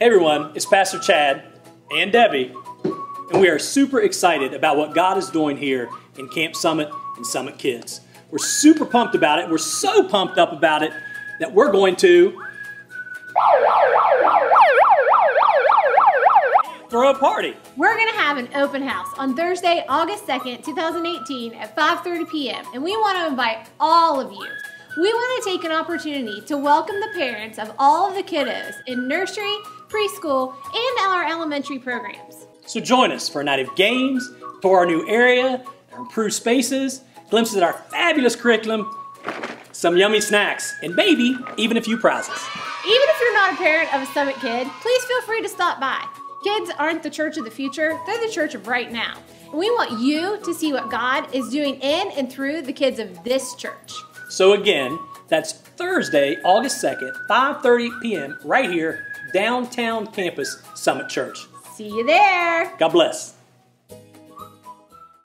Hey everyone, it's Pastor Chad and Debbie, and we are super excited about what God is doing here in Camp Summit and Summit Kidz. We're super pumped about it. We're so pumped up about it that we're going to throw a party. We're going to have an open house on Thursday, August 2nd, 2018 at 5:30 p.m. and we want to invite all of you. We want to take an opportunity to welcome the parents of all of the kiddos in nursery, preschool, and our elementary programs. So join us for a night of games, tour our new area, our improved spaces, glimpses at our fabulous curriculum, some yummy snacks, and maybe even a few prizes. Even if you're not a parent of a Summit kid, please feel free to stop by. Kids aren't the church of the future, they're the church of right now. And we want you to see what God is doing in and through the kids of this church. So again, that's Thursday, August 2nd, 5:30 p.m. right here, downtown campus, Summit Church. See you there. God bless.